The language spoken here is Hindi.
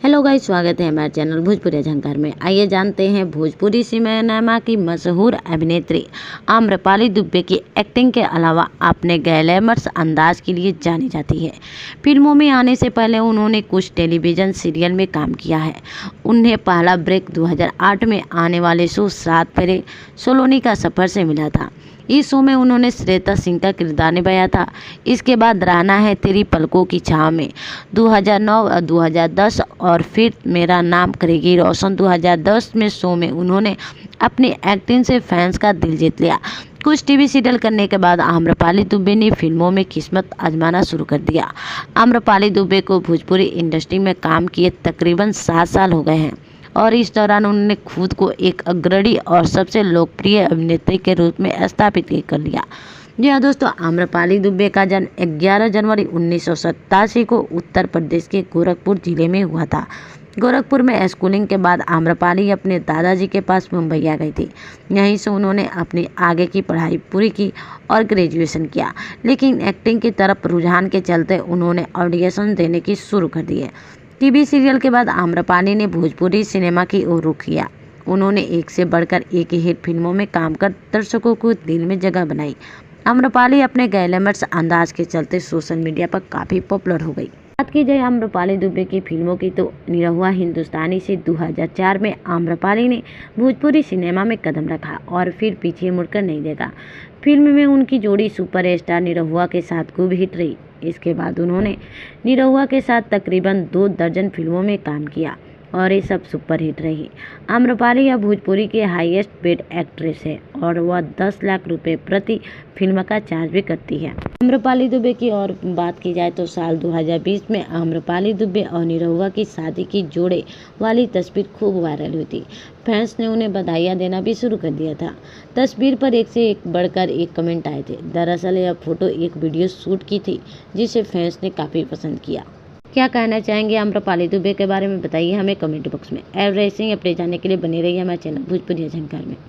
हेलो गाइस, स्वागत है हमारे चैनल भोजपुरी झंकार में। आइए जानते हैं भोजपुरी सिनेमा की मशहूर अभिनेत्री आम्रपाली दुबे की एक्टिंग के अलावा अपने ग्लैमरस अंदाज के लिए जानी जाती है। फिल्मों में आने से पहले उन्होंने कुछ टेलीविज़न सीरियल में काम किया है। उन्हें पहला ब्रेक 2008 में आने वाले शो 7 फेरे सोलोनी का सफ़र से मिला था। इस शो में उन्होंने श्वेता सिंह का किरदार निभाया था। इसके बाद रहना है तेरी पलकों की छाँव में 2009, 2010 और फिर मेरा नाम करेगी रोशन 2010 में शो में उन्होंने अपनी एक्टिंग से फैंस का दिल जीत लिया। कुछ टीवी सीरियल करने के बाद आम्रपाली दुबे ने फिल्मों में किस्मत आजमाना शुरू कर दिया। आम्रपाली दुबे को भोजपुरी इंडस्ट्री में काम किए तकरीबन 7 साल हो गए हैं और इस दौरान उन्होंने खुद को एक अग्रणी और सबसे लोकप्रिय अभिनेत्री के रूप में स्थापित कर लिया। जी हाँ दोस्तों, आम्रपाली दुबे का जन्म 11 जनवरी 1987 को उत्तर प्रदेश के गोरखपुर जिले में हुआ था। गोरखपुर में स्कूलिंग के बाद आम्रपाली अपने दादाजी के पास मुंबई आ गई थी। यहीं से उन्होंने अपनी आगे की पढ़ाई पूरी की और ग्रेजुएशन किया, लेकिन एक्टिंग की तरफ रुझान के चलते उन्होंने ऑडिशन देने की शुरू कर दी है। टीवी सीरियल के बाद आम्रपाली ने भोजपुरी सिनेमा की ओर रुख किया। उन्होंने एक से बढ़कर एक हिट फिल्मों में काम कर दर्शकों को दिल में जगह बनाई। आम्रपाली अपने ग्लैमरस अंदाज के चलते सोशल मीडिया पर काफ़ी पॉपुलर हो गई। बात की जाए आम्रपाली दुबे की फिल्मों की तो निरहुआ हिंदुस्तानी से 2004 में आम्रपाली ने भोजपुरी सिनेमा में कदम रखा और फिर पीछे मुड़कर नहीं देखा। फिल्म में उनकी जोड़ी सुपरस्टार निरहुआ के साथ खूब हिट रही। इसके बाद उन्होंने निरहुआ के साथ तकरीबन 2 दर्जन फिल्मों में काम किया और ये सब सुपरहिट रही। आम्रपाली अब भोजपुरी की हाईएस्ट पेड एक्ट्रेस है और वह 10 लाख रुपए प्रति फिल्म का चार्ज भी करती है। आम्रपाली दुबे की और बात की जाए तो साल 2020 में आम्रपाली दुबे और निरहुआ की शादी की जोड़े वाली तस्वीर खूब वायरल हुई थी। फैंस ने उन्हें बधाइयाँ देना भी शुरू कर दिया था। तस्वीर पर एक से एक बढ़कर एक कमेंट आए थे। दरअसल यह फोटो एक वीडियो शूट की थी जिसे फैंस ने काफ़ी पसंद किया। क्या कहना चाहेंगे आम्रपाली दुबे के बारे में, बताइए हमें कमेंट बॉक्स में। ऐसे ही अपडेट जानने के लिए बने रहिए हमारे चैनल भोजपुरी झंकार में।